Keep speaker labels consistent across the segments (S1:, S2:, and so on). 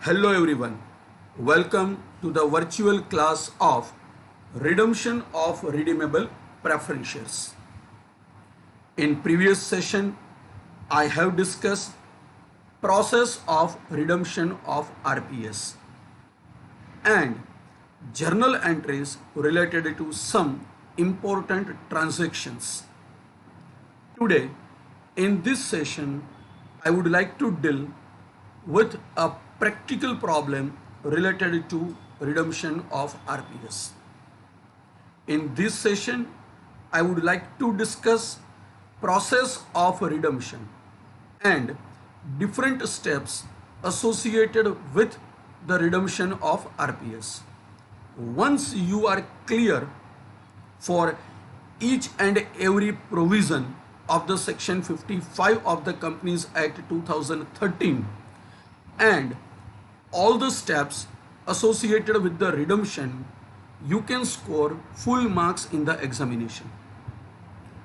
S1: Hello everyone. Welcome to the virtual class of redemption of redeemable preference shares. In previous session, I have discussed process of redemption of RPS and journal entries related to some important transactions. Today, in this session, I would like to deal with a practical problem related to redemption of RPS. In this session, I would like to discuss process of redemption and different steps associated with the redemption of RPS. Once you are clear for each and every provision of the section 55 of the Companies Act 2013 and all the steps associated with the redemption, you can score full marks in the examination.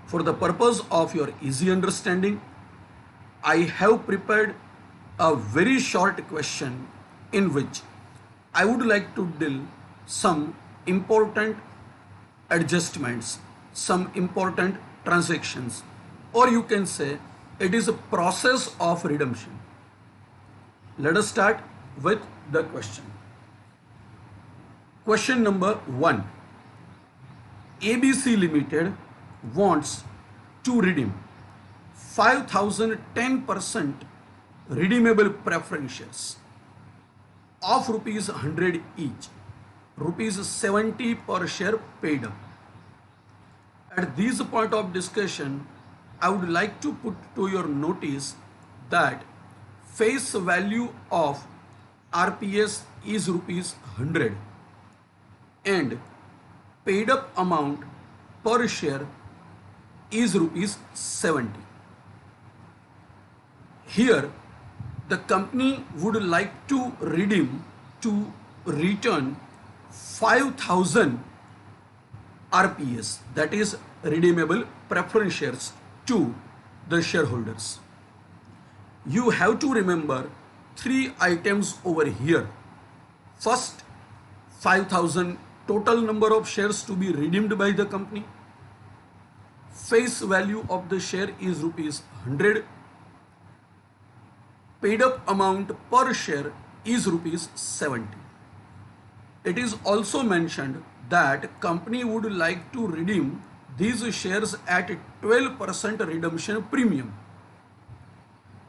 S1: For the purpose of your easy understanding, I have prepared a very short question in which I would like to deal some important adjustments, some important transactions, or you can say it is a process of redemption. Let us start with the question. Question number 1. ABC Limited wants to redeem 5,010% redeemable preference shares of rupees 100 each, rupees 70 per share paid up. At this point of discussion, I would like to put to your notice that face value of RPS is rupees 100 and paid up amount per share is rupees 70. Here, the company would like to redeem to return 5,000 RPS, that is redeemable preference shares, to the shareholders. You have to remember three items over here. First, 5,000 total number of shares to be redeemed by the company. Face value of the share is rupees 100. Paid up amount per share is rupees 70. It is also mentioned that company would like to redeem these shares at 12% redemption premium.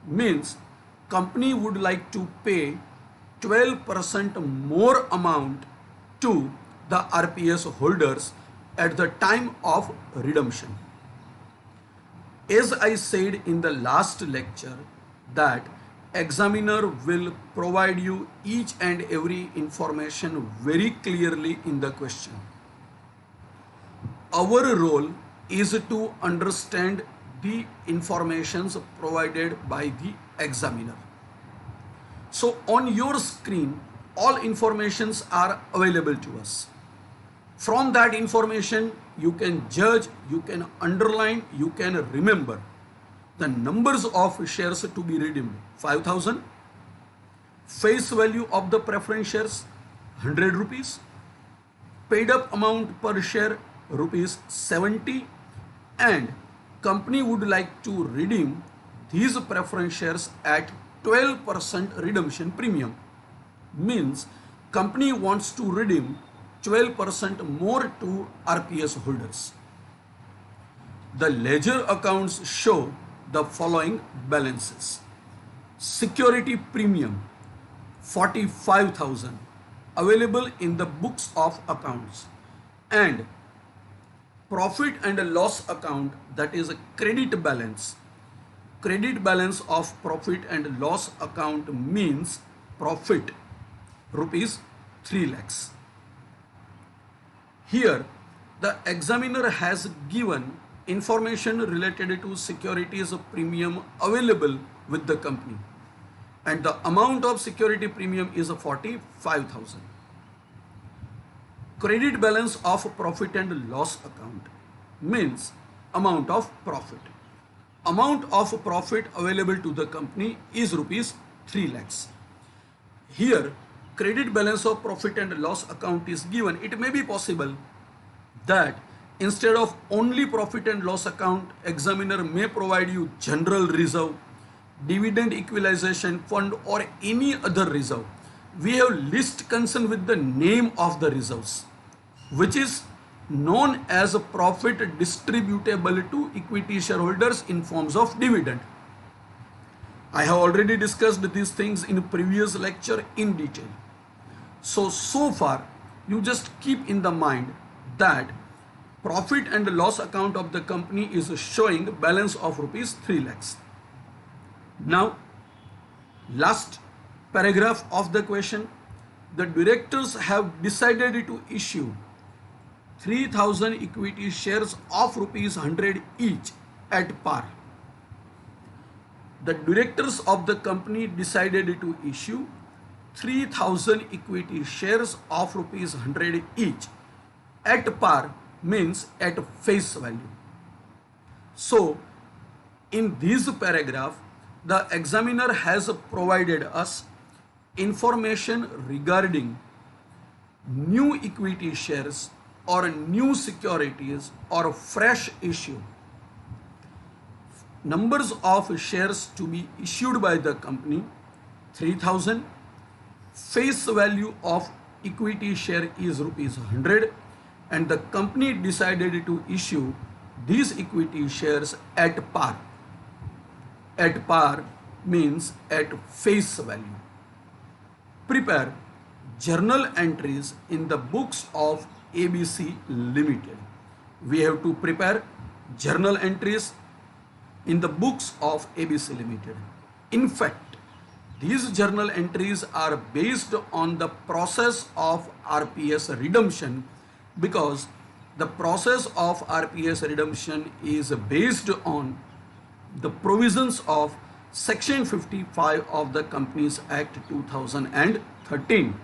S1: Means company would like to pay 12% more amount to the RPS holders at the time of redemption. As I said in the last lecture that examiner will provide you each and every information very clearly in the question. Our role is to understand the informations provided by the examiner. So on your screen, all informations are available to us. From that information, you can judge, you can underline, you can remember the numbers of shares to be redeemed. 5,000, face value of the preference shares 100 rupees, paid up amount per share rupees 70, and company would like to redeem these preference shares at 12% redemption premium. Means company wants to redeem 12% more to RPS holders. The ledger accounts show the following balances. Security premium 45,000 available in the books of accounts, and profit and loss account, that is a credit balance. Credit balance of profit and loss account means profit rupees 3 lakhs. Here the examiner has given information related to securities premium available with the company, and the amount of security premium is 45,000. Credit balance of profit and loss account means amount of profit. Amount of profit available to the company is rupees 3 lakhs. here credit balance of profit and loss account is given, it may be possible that instead of only profit and loss account, examiner may provide you general reserve, dividend equalization fund, or any other reserve. We have list concerned with the name of the reserves, which is known as a profit distributable to equity shareholders in forms of dividend. I have already discussed these things in previous lecture in detail. So far, you just keep in the mind that profit and loss account of the company is showing balance of rupees 3 lakhs. Now, last paragraph of the question, the directors have decided to issue 3000 equity shares of rupees 100 each at par. The directors of the company decided to issue 3000 equity shares of rupees 100 each at par, means at face value. So, in this paragraph, the examiner has provided us information regarding new equity shares or new securities or fresh issue. Numbers of shares to be issued by the company 3000, face value of equity share is rupees 100, and the company decided to issue these equity shares at par. At par means at face value. Prepare journal entries in the books of ABC Limited. We have to prepare journal entries in the books of ABC Limited. In fact, these journal entries are based on the process of RPS redemption, because the process of RPS redemption is based on the provisions of Section 55 of the Companies Act 2013.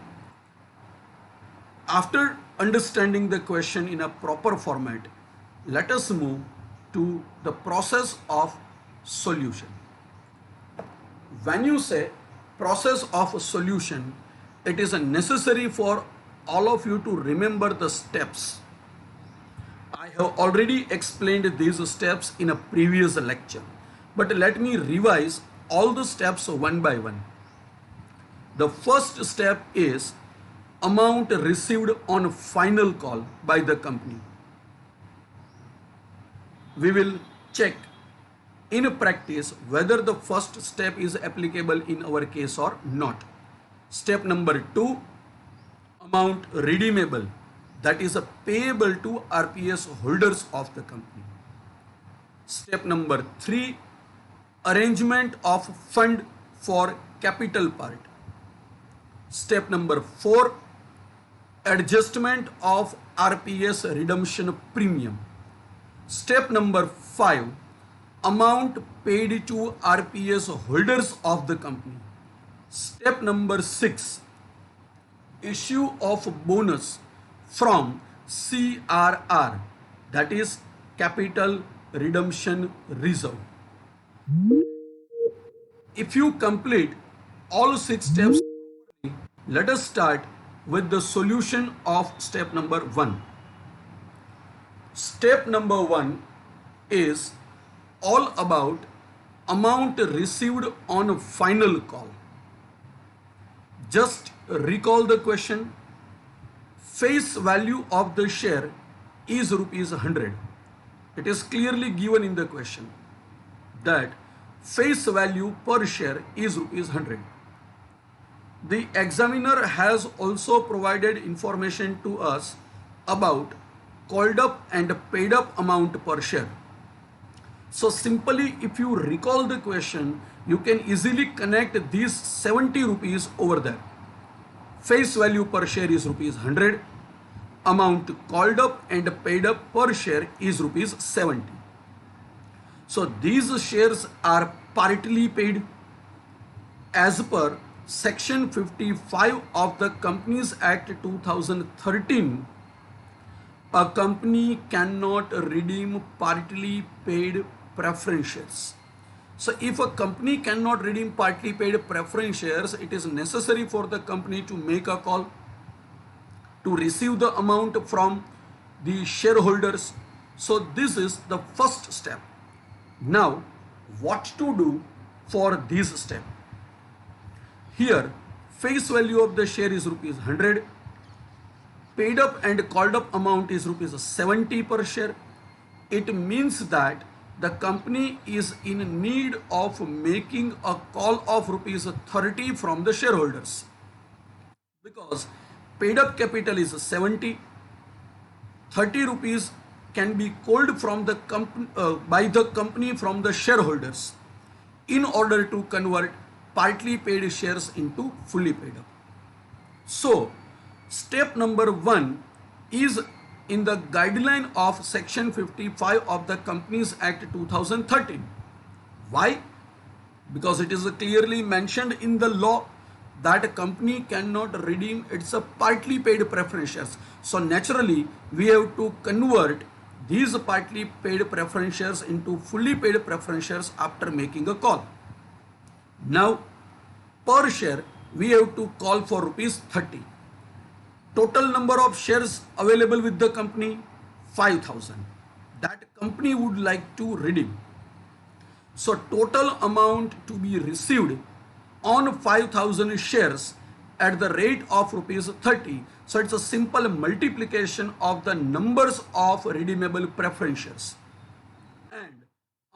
S1: After understanding the question in a proper format, let us move to the process of solution. When you say process of solution, it is necessary for all of you to remember the steps. I have already explained these steps in a previous lecture, but let me revise all the steps one by one. The first step is amount received on final call by the company. We will check in practice whether the first step is applicable in our case or not. Step number 2, amount redeemable, that is payable to RPS holders of the company. Step number 3, arrangement of fund for capital part. Step number 4, adjustment of RPS redemption premium. Step number 5, amount paid to RPS holders of the company. Step number 6, issue of bonus from CRR, that is capital redemption reserve. If you complete all 6 steps, let us start with the solution of step number 1. Step number 1 is all about amount received on final call. Just recall the question. Face value of the share is rupees 100. It is clearly given in the question that face value per share is rupees 100. The examiner has also provided information to us about called up and paid up amount per share. So simply, if you recall the question, you can easily connect these 70 rupees over there. Face value per share is rupees 100. Amount called up and paid up per share is rupees 70. So these shares are partly paid as per Section 55 of the Companies Act 2013. A company cannot redeem partly paid preference shares. So if a company cannot redeem partly paid preference shares, it is necessary for the company to make a call to receive the amount from the shareholders. So this is the first step. Now, what to do for this step? Here, face value of the share is rupees 100. Paid up and called up amount is rupees 70 per share. It means that the company is in need of making a call of rupees 30 from the shareholders, because paid up capital is 70. 30 rupees can be called from the company by the company from the shareholders in order to convert partly paid shares into fully paid up. So step number 1 is in the guideline of section 55 of the Companies Act 2013. Why? Because it is clearly mentioned in the law that a company cannot redeem its partly paid preference shares. So naturally, we have to convert these partly paid preference shares into fully paid preference shares after making a call. Now, per share, we have to call for rupees 30. Total number of shares available with the company, 5,000. That company would like to redeem. So total amount to be received on 5,000 shares at the rate of rupees 30. So it's a simple multiplication of the numbers of redeemable preference shares and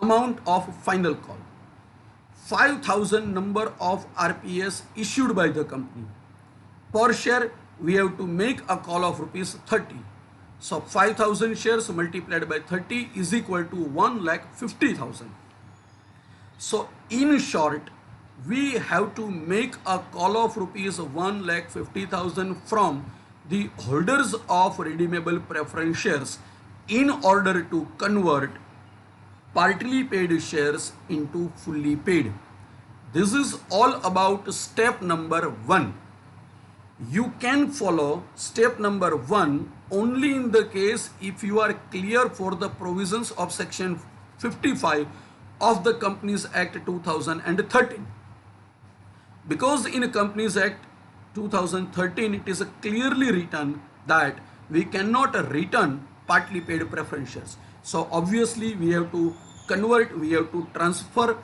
S1: amount of final call. 5,000 number of RPS issued by the company. Per share, we have to make a call of rupees 30. So 5,000 shares multiplied by 30 is equal to 1,50,000. So in short, we have to make a call of rupees 1,50,000 from the holders of redeemable preference shares in order to convert partly paid shares into fully paid. This is all about step number 1. You can follow step number 1 only in the case if you are clear for the provisions of section 55 of the Companies Act 2013. Because in Companies Act 2013 it is clearly written that we cannot return partly paid preference shares. So obviously we have to convert, we have to transfer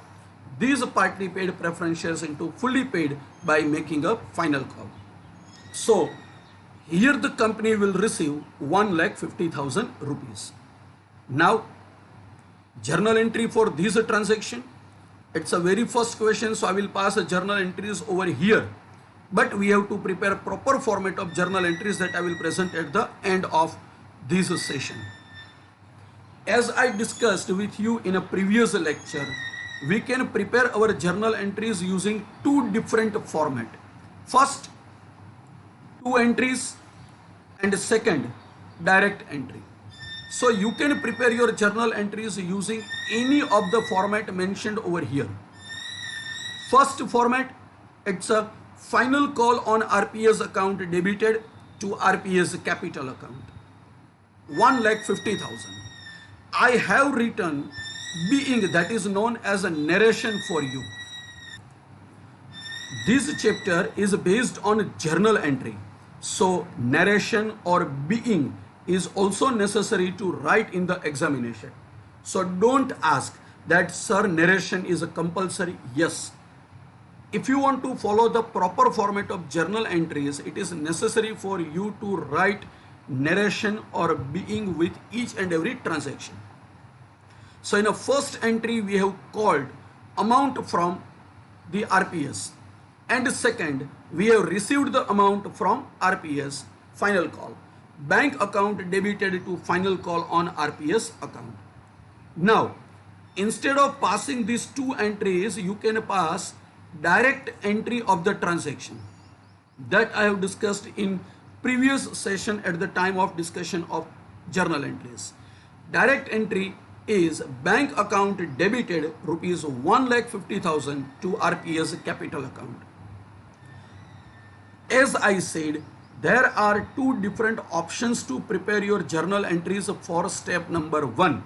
S1: these partly paid preference shares into fully paid by making a final call. So here the company will receive 1,50,000 rupees. Now journal entry for this transaction. It's a very first question, so I will pass a journal entries over here. But we have to prepare proper format of journal entries that I will present at the end of this session. As I discussed with you in a previous lecture, we can prepare our journal entries using two different format. First, 2 entries, and second, direct entry. So you can prepare your journal entries using any of the format mentioned over here. First format, it's a final call on RPS account debited to RPS capital account. 1,50,000. I have written being, that is known as a narration for you. This chapter is based on journal entry. So narration or being is also necessary to write in the examination. So don't ask that, sir, narration is a compulsory. Yes. If you want to follow the proper format of journal entries, it is necessary for you to write narration or being with each and every transaction. So in a first entry, we have called amount from the RPS. And second, we have received the amount from RPS, final call. Bank account debited to final call on RPS account. Now, instead of passing these two entries, you can pass direct entry of the transaction. That I have discussed in previous session at the time of discussion of journal entries. Direct entry is bank account debited rupees 1,50,000 to RPS capital account. As I said, there are two different options to prepare your journal entries for step number 1.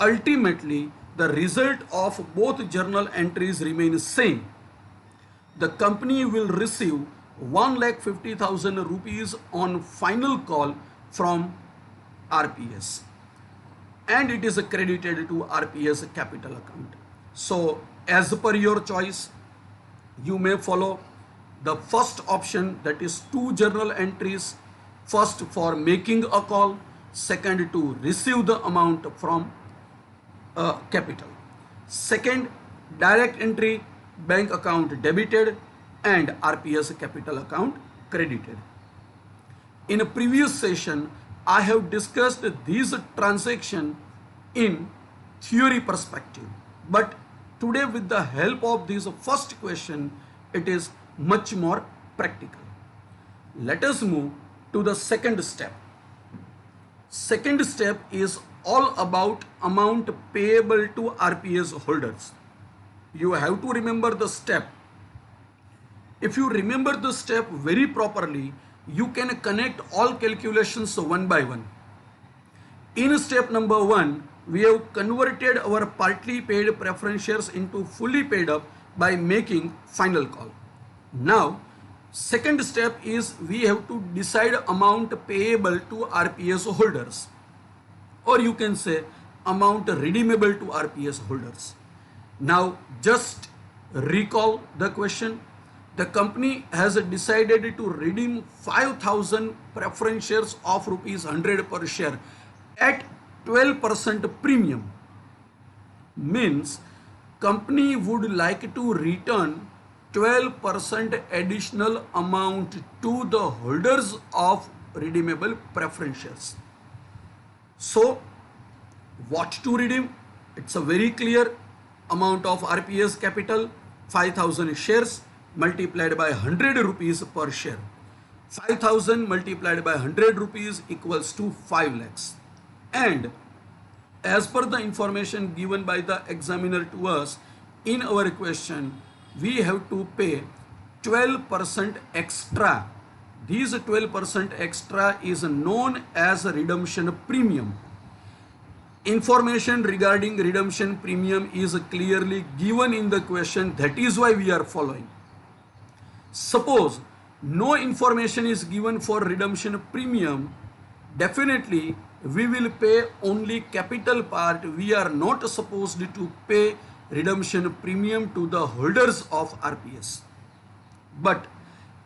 S1: Ultimately, the result of both journal entries remains same, the company will receive 1,50,000 rupees on final call from RPS, and it is credited to RPS capital account. So as per your choice, you may follow the first option, that is two journal entries, first for making a call, second to receive the amount from capital. Second, direct entry, bank account debited and RPS capital account credited. In a previous session, I have discussed these transactions in theory perspective, but today with the help of this first question, it is much more practical. Let us move to the second step. Second step is all about amount payable to RPS holders. You have to remember the step. If you remember the step very properly, you can connect all calculations one by one. In step number 1, we have converted our partly paid preference shares into fully paid up by making final call. Now, second step is we have to decide amount payable to RPS holders, or you can say amount redeemable to RPS holders. Now, just recall the question. The company has decided to redeem 5,000 preference shares of rupees 100 per share at 12% premium. Means company would like to return 12% additional amount to the holders of redeemable preference shares. So what to redeem? It's a very clear amount of RPS capital, 5,000 shares multiplied by 100 rupees per share. 5,000 multiplied by 100 rupees equals to 5 lakhs. And as per the information given by the examiner to us in our question, we have to pay 12% extra. These 12% extra is known as redemption premium. Information regarding redemption premium is clearly given in the question. That is why we are following. Suppose no information is given for redemption premium, definitely we will pay only capital part. We are not supposed to pay redemption premium to the holders of RPS. But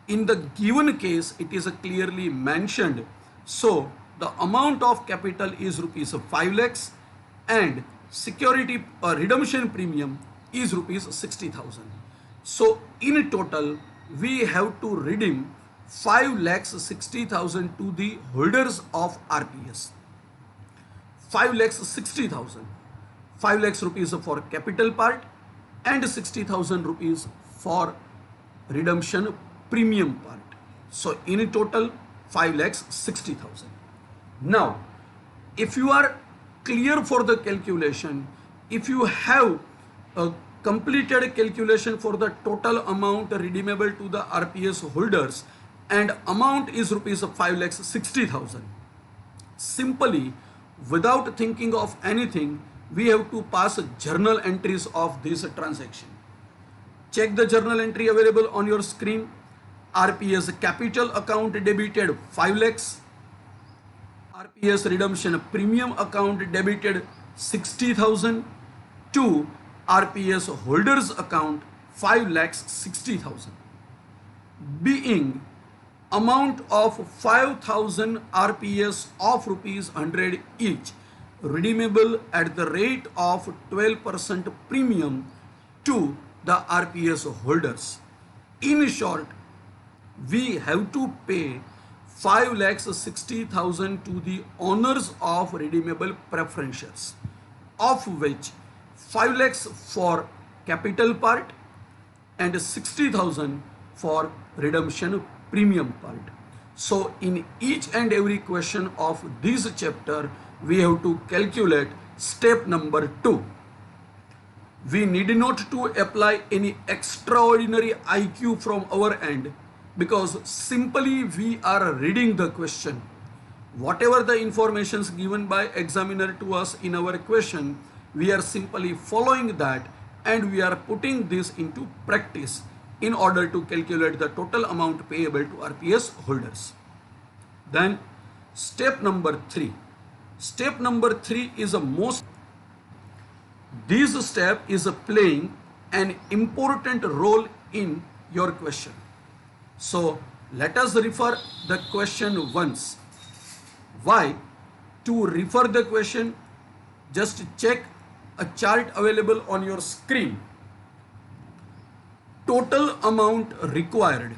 S1: in the given case, it is clearly mentioned. So the amount of capital is rupees 5 lakhs and security redemption premium is rupees 60,000. So in total, we have to redeem 5 lakhs 60,000 to the holders of RPS. 5 lakhs 60,000. 5 lakhs rupees for capital part and 60,000 rupees for redemption premium part. So in total 5 lakhs 60,000. Now, if you are clear for the calculation, if you have a completed calculation for the total amount redeemable to the RPS holders and amount is rupees 5 lakhs 60,000, simply without thinking of anything, we have to pass journal entries of this transaction. Check the journal entry available on your screen. RPS capital account debited 5 lakhs. RPS redemption premium account debited 60,000 to RPS holders account 5 lakhs 60,000. Being amount of 5,000 RPS of rupees 100 each, redeemable at the rate of 12% premium to the RPS holders. In short, we have to pay 5 lakhs 60,000 to the owners of redeemable preference shares, of which 5 lakhs for capital part and 60,000 for redemption premium part. So in each and every question of this chapter, we have to calculate step number 2. We need not to apply any extraordinary IQ from our end, because simply we are reading the question. Whatever the informations given by examiner to us in our question, we are simply following that and we are putting this into practice in order to calculate the total amount payable to RPS holders. Then step number 3. Step number 3 is a most. This step is playing an important role in your question. So let us refer the question once. Why? To refer the question, just check a chart available on your screen. Total amount required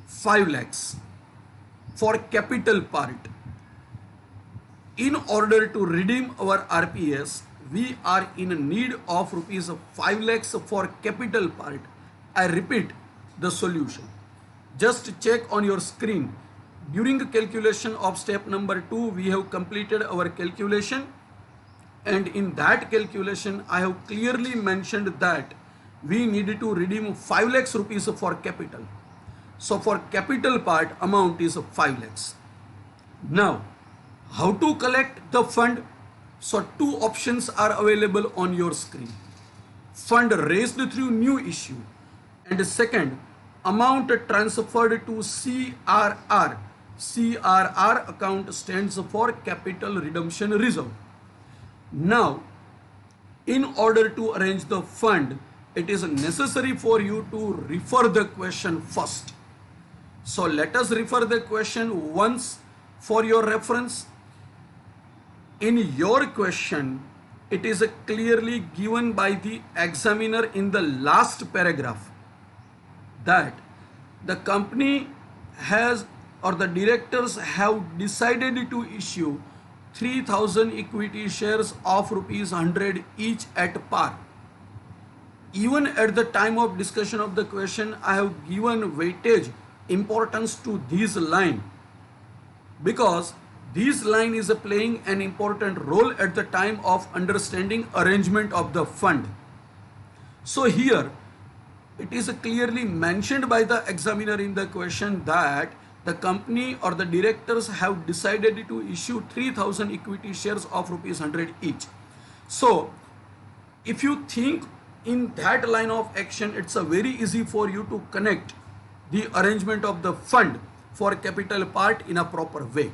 S1: 5 lakhs for capital part. In order to redeem our RPS, we are in need of rupees 5 lakhs for capital part. I repeat the solution. Just check on your screen. During calculation of step number 2, we have completed our calculation, and in that calculation I have clearly mentioned that we need to redeem 5 lakhs rupees for capital. So for capital part amount is 5 lakhs. Now how to collect the fund? So two options are available on your screen. Fund raised through new issue, and second, amount transferred to CRR. CRR account stands for Capital Redemption Reserve. Now, in order to arrange the fund, it is necessary for you to refer the question first. So let us refer the question once for your reference. In your question, it is clearly given by the examiner in the last paragraph that the company has or the directors have decided to issue 3,000 equity shares of rupees 100 each at par. Even at the time of discussion of the question, I have given weightage importance to this line because this line is playing an important role at the time of understanding arrangement of the fund. So here it is clearly mentioned by the examiner in the question that the company or the directors have decided to issue 3,000 equity shares of rupees 100 each. So if you think in that line of action, it's very easy for you to connect the arrangement of the fund for capital part in a proper way.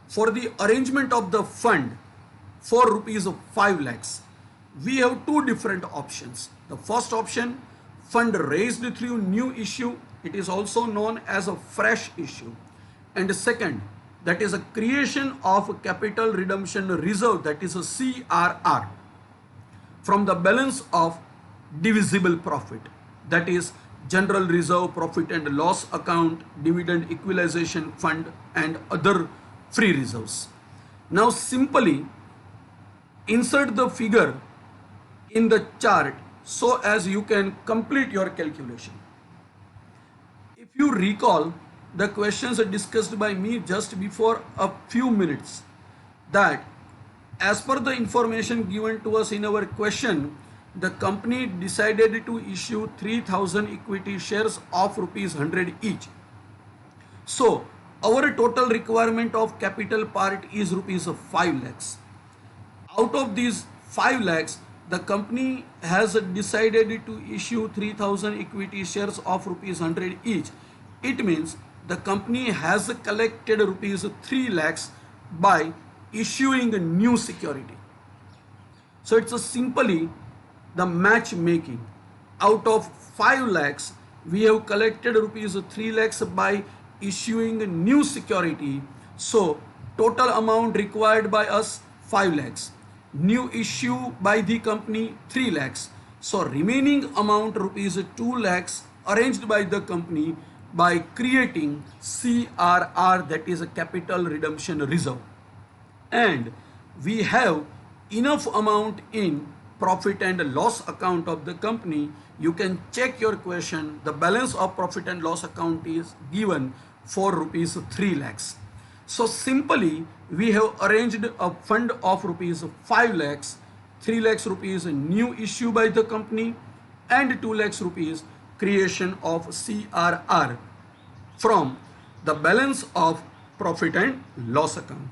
S1: For the arrangement of the fund for rupees 5 lakhs, we have two different options. The first option, fund raised through new issue. It is also known as a fresh issue. And the second, that is a creation of capital redemption reserve, that is a CRR, from the balance of divisible profit, that is general reserve, profit and loss account, dividend equalization fund and other free reserves. Now simply insert the figure in the chart so as you can complete your calculation. If you recall the questions discussed by me just before a few minutes, that as per the information given to us in our question, the company decided to issue 3,000 equity shares of rupees 100 each. So our total requirement of capital part is rupees 5 lakhs. Out of these 5 lakhs, the company has decided to issue 3,000 equity shares of rupees 100 each. It means the company has collected rupees 3 lakhs by issuing a new security. So it's simply the matchmaking. Out of 5 lakhs, we have collected rupees 3 lakhs by issuing a new security. So total amount required by us 5 lakhs. New issue by the company 3 lakhs. So remaining amount rupees 2 lakhs arranged by the company by creating CRR, that is a capital redemption reserve. And we have enough amount in profit and loss account of the company. You can check your question. The balance of profit and loss account is given for rupees 3 lakhs. So simply we have arranged a fund of rupees 5 lakhs, 3 lakhs rupees new issue by the company and 2 lakhs rupees creation of CRR from the balance of profit and loss account.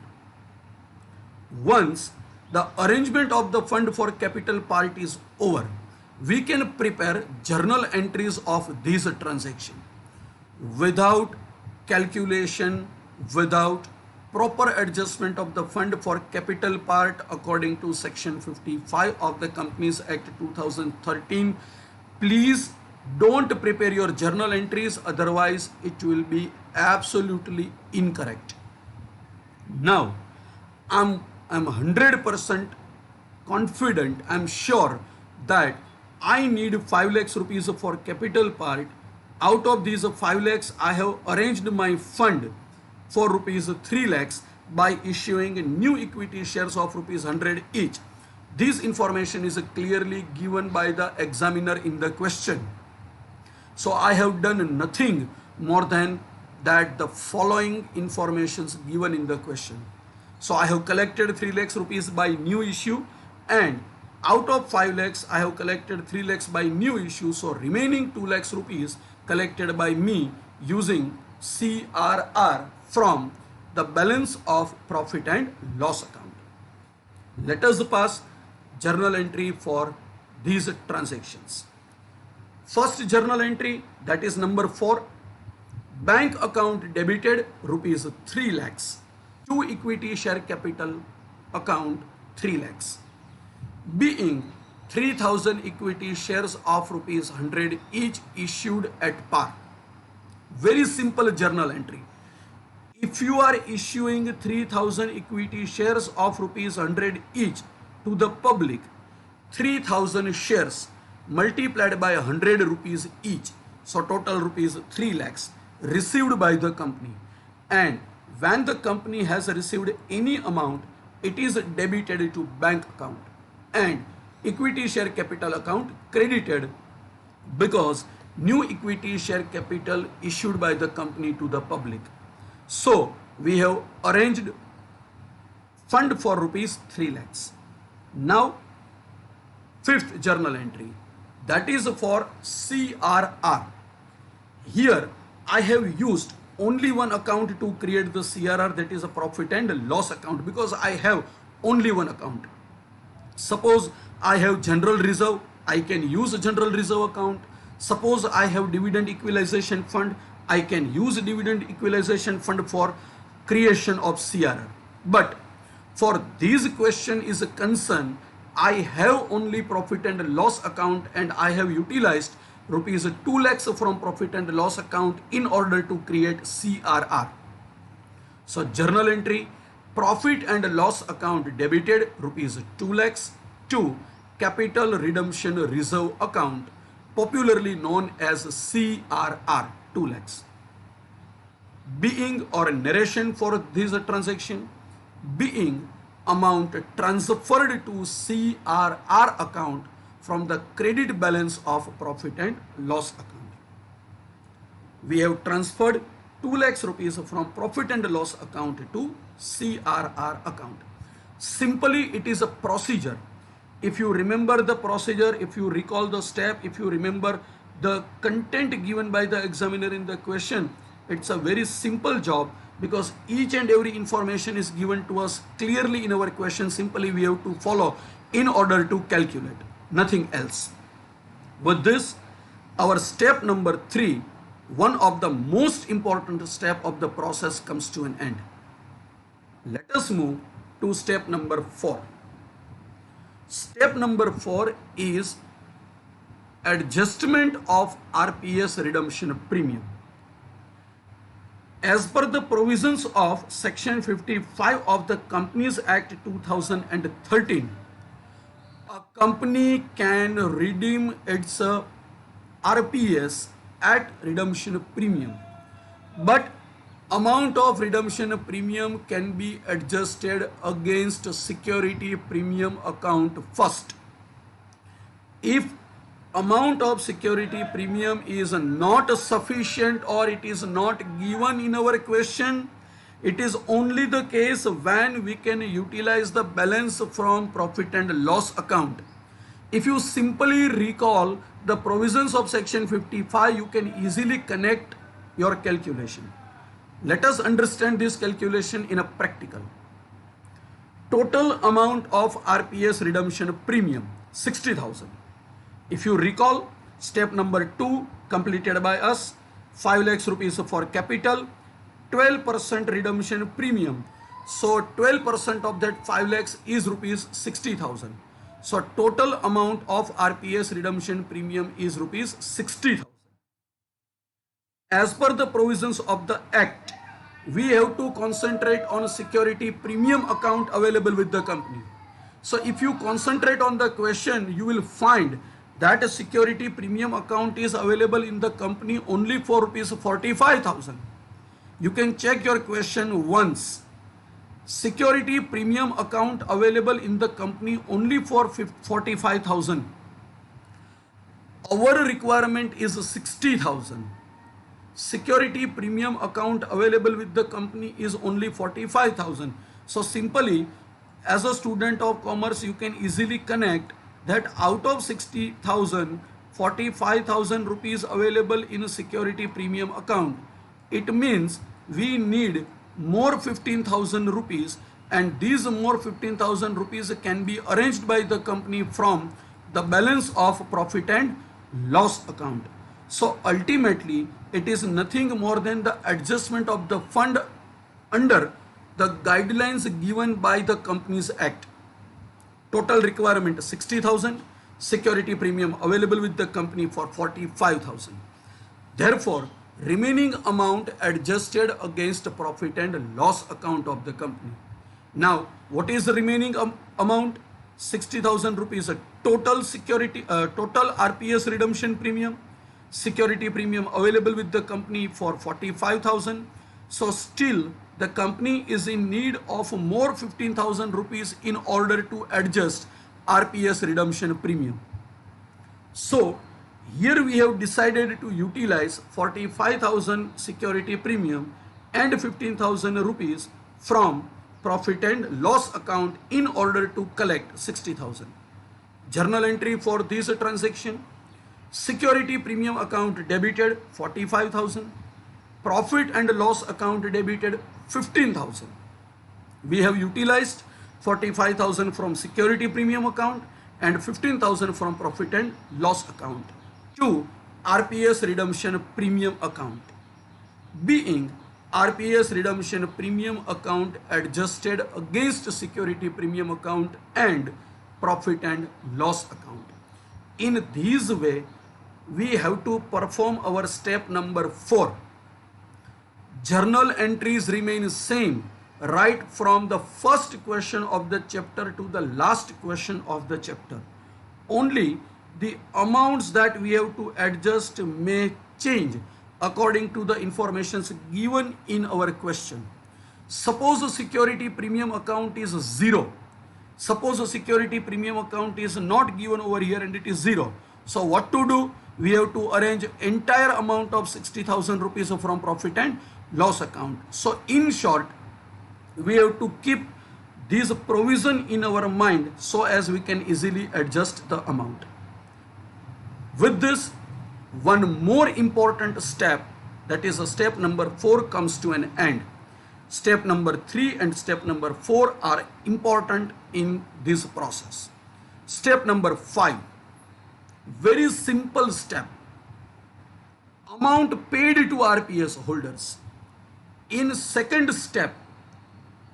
S1: Once the arrangement of the fund for capital part is over, we can prepare journal entries of these transactions without calculation, without proper adjustment of the fund for capital part according to section 55 of the Companies Act 2013. Please don't prepare your journal entries, otherwise it will be absolutely incorrect. Now I'm 100% confident, I'm sure that I need 5 lakhs rupees for capital part. Out of these 5 lakhs, I have arranged my fund for rupees 3 lakhs by issuing new equity shares of rupees 100 each. This information is clearly given by the examiner in the question. So I have done nothing more than that the following informations given in the question. So I have collected 3 lakhs rupees by new issue, and out of 5 lakhs I have collected 3 lakhs by new issue. So remaining 2 lakhs rupees collected by me using CRR from the balance of profit and loss account. Let us pass journal entry for these transactions. First journal entry, that is number 4. Bank account debited rupees 3 lakhs to equity share capital account 3 lakhs. Being 3000 equity shares of rupees 100 each issued at par. Very simple journal entry. If you are issuing 3000 equity shares of rupees 100 each to the public, 3000 shares multiplied by 100 rupees each, so total rupees 3 lakhs received by the company. And when the company has received any amount, it is debited to bank account and equity share capital account credited, because new equity share capital issued by the company to the public. So we have arranged fund for rupees 3 lakhs. Now fifth journal entry, that is for CRR. Here I have used only one account to create the CRR, that is a profit and loss account, because I have only one account. Suppose I have general reserve, I can use a general reserve account. Suppose I have dividend equalization fund, I can use dividend equalization fund for creation of CRR. But for this question is a concern, I have only profit and loss account, and I have utilized rupees 2 lakhs from profit and loss account in order to create CRR. So journal entry, profit and loss account debited rupees 2 lakhs to capital redemption reserve account, popularly known as CRR, 2 lakhs. Being or narration for this transaction, being amount transferred to CRR account from the credit balance of profit and loss account. We have transferred 2 lakhs rupees from profit and loss account to CRR account. Simply it is a procedure. If you remember the procedure, if you recall the step, if you remember the content given by the examiner in the question, it's a very simple job, because each and every information is given to us clearly in our question. Simply we have to follow in order to calculate, nothing else. With this, our step number 3, one of the most important step of the process, comes to an end. Let us move to step number 4. Step number 4 is adjustment of RPS redemption premium. As per the provisions of section 55 of the Companies Act 2013, a company can redeem its RPS at redemption premium, but amount of redemption premium can be adjusted against security premium account first. If amount of security premium is not sufficient or it is not given in our question, it is only the case when we can utilize the balance from profit and loss account. If you simply recall the provisions of section 55, you can easily connect your calculation. Let us understand this calculation in a practical. total amount of RPS redemption premium 60,000. If you recall, step number 2 completed by us, 5 lakhs rupees for capital, 12% redemption premium. So 12% of that 5 lakhs is rupees 60,000. So total amount of RPS redemption premium is rupees 60,000. As per the provisions of the Act, we have to concentrate on security premium account available with the company. So if you concentrate on the question, you will find that a security premium account is available in the company only for rupees 45,000. You can check your question once. Security premium account available in the company only for 45,000. Our requirement is 60,000. Security premium account available with the company is only 45,000. So simply, as a student of commerce, you can easily connect that out of 60,000, 45,000 rupees available in a security premium account. It means we need more 15,000 rupees, and these more 15,000 rupees can be arranged by the company from the balance of profit and loss account. So ultimately, it is nothing more than the adjustment of the fund under the guidelines given by the Companies Act. Total requirement 60,000, security premium available with the company for 45,000. Therefore, remaining amount adjusted against profit and loss account of the company. Now, what is the remaining amount? 60,000 rupees, total security, total RPS redemption premium, security premium available with the company for 45,000. So still the company is in need of more 15,000 rupees in order to adjust RPS redemption premium. So here we have decided to utilize 45,000 security premium and 15,000 rupees from profit and loss account in order to collect 60,000. Journal entry for this transaction: security premium account debited 45,000, profit and loss account debited 15,000. We have utilized 45,000 from security premium account and 15,000 from profit and loss account to RPS redemption premium account, being RPS redemption premium account adjusted against security premium account and profit and loss account. In this way, we have to perform our step number 4. Journal entries remain same right from the first question of the chapter to the last question of the chapter. Only the amounts that we have to adjust may change according to the information given in our question. Suppose a security premium account is 0. Suppose a security premium account is not given over here and it is 0. So what to do? We have to arrange entire amount of 60,000 rupees from profit and loss account. So in short, we have to keep this provision in our mind so as we can easily adjust the amount. With this, one more important step, that is step number 4, comes to an end. Step number 3 and step number 4 are important in this process. Step number 5, very simple step: amount paid to RPS holders. In second step,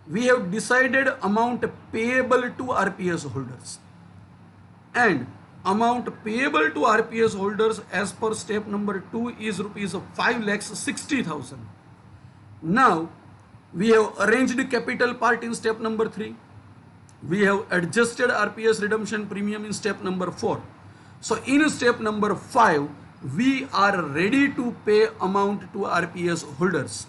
S1: we have decided amount payable to RPS holders, and amount payable to RPS holders as per step number 2 is rupees 5,60,000. Now we have arranged capital part in step number 3. We have adjusted RPS redemption premium in step number 4. So in step number 5, we are ready to pay amount to RPS holders,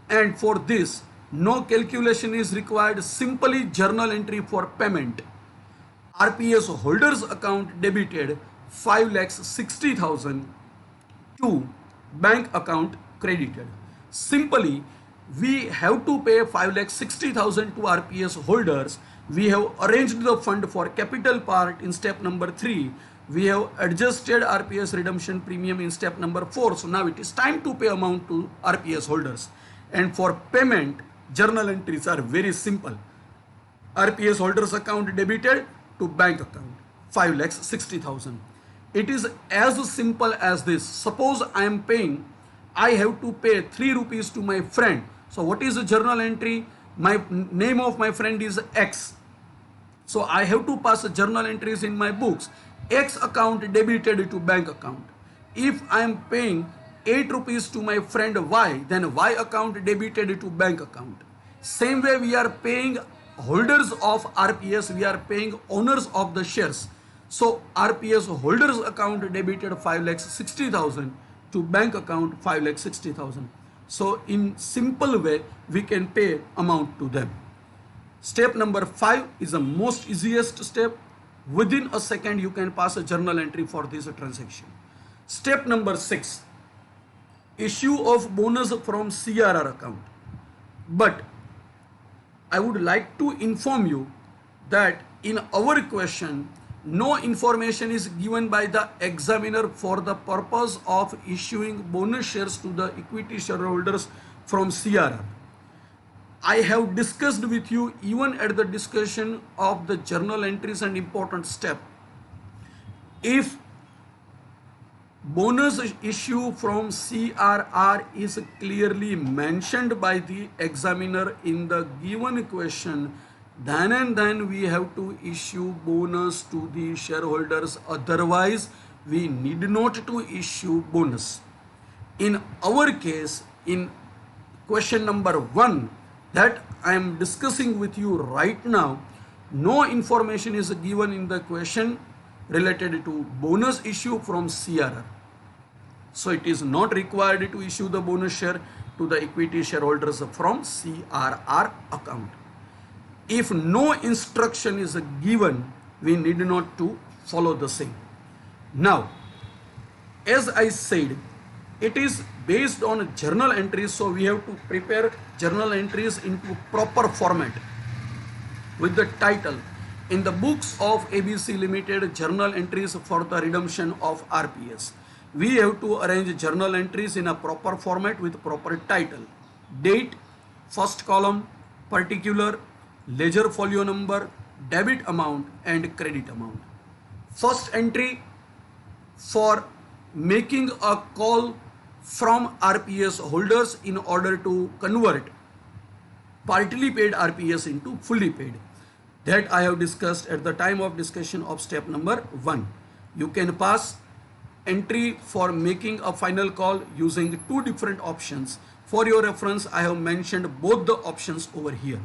S1: and for this no calculation is required. Simply journal entry for payment: RPS holders account debited 5,60,000 to bank account credited. Simply we have to pay 5,60,000 to RPS holders. We have arranged the fund for capital part in step number 3. We have adjusted RPS redemption premium in step number 4. So now it is time to pay amount to RPS holders. And for payment, journal entries are very simple. RPS holders account debited to bank account 5,60,000. It is as simple as this. Suppose I have to pay 3 rupees to my friend. So what is the journal entry? My name of my friend is X. So I have to pass journal entries in my books. X account debited to bank account. If I am paying 8 rupees to my friend Y, then Y account debited to bank account. Same way we are paying holders of RPS, we are paying owners of the shares. So RPS holders account debited 5,60,000 to bank account 5,60,000. So in simple way we can pay amount to them. Step number 5 is the most easiest step. Within a second you can pass a journal entry for this transaction. Step number 6, issue of bonus from CRR account. But I would like to inform you that in our question, no information is given by the examiner for the purpose of issuing bonus shares to the equity shareholders from CRR. I have discussed with you even at the discussion of the journal entries and important step. If bonus issue from CRR is clearly mentioned by the examiner in the given question, then and then we have to issue bonus to the shareholders. Otherwise, we need not to issue bonus. In our case, in question number 1 that I am discussing with you right now, no information is given in the question related to bonus issue from CRR. So it is not required to issue the bonus share to the equity shareholders from CRR account. If no instruction is given, we need not to follow the same. Now, as I said, it is based on journal entries, so we have to prepare journal entries into proper format with the title. In the books of ABC Limited, journal entries for the redemption of RPS. We have to arrange journal entries in a proper format with proper title, date, first column, particular, ledger folio number, debit amount and credit amount. First entry for making a call from RPS holders in order to convert partly paid RPS into fully paid. That I have discussed at the time of discussion of step number 1. You can pass entry for making a final call using 2 different options. For your reference, I have mentioned both the options over here.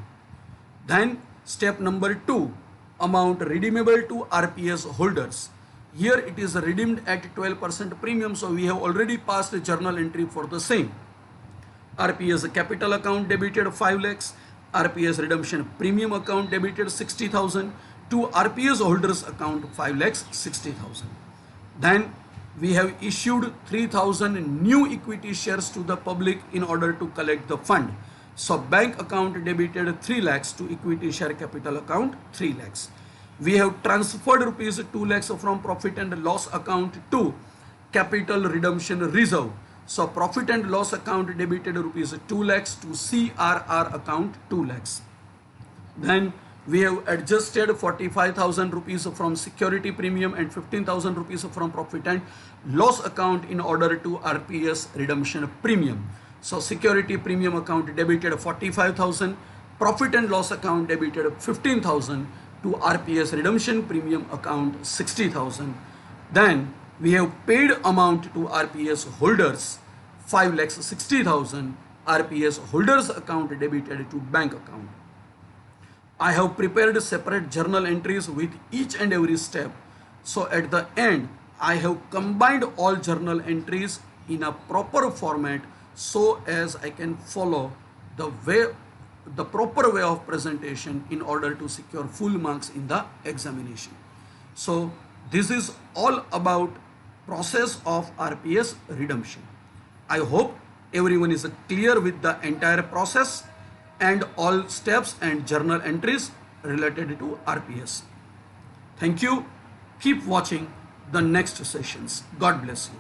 S1: Then step number 2, amount redeemable to RPS holders. Here it is redeemed at 12% premium, so we have already passed a journal entry for the same. RPS capital account debited 5 lakhs, RPS redemption premium account debited 60,000 to RPS holders account 5 lakhs 60,000. Then we have issued 3,000 new equity shares to the public in order to collect the fund. So bank account debited 3 lakhs to equity share capital account 3 lakhs. We have transferred rupees 2 lakhs from profit and loss account to capital redemption reserve. So profit and loss account debited rupees 2 lakhs to CRR account 2 lakhs. Then we have adjusted 45,000 rupees from security premium and 15,000 rupees from profit and loss account in order to RPS redemption premium. So security premium account debited 45,000, profit and loss account debited 15,000 to RPS redemption premium account 60,000. Then we have paid amount to RPS holders 5,60,000, RPS holders account debited to bank account. I have prepared separate journal entries with each and every step. So at the end, I have combined all journal entries in a proper format so as I can follow the proper way of presentation in order to secure full marks in the examination. So this is all about process of RPS redemption. I hope everyone is clear with the entire process and all steps and journal entries related to RPS. Thank you. Keep watching the next sessions. God bless you.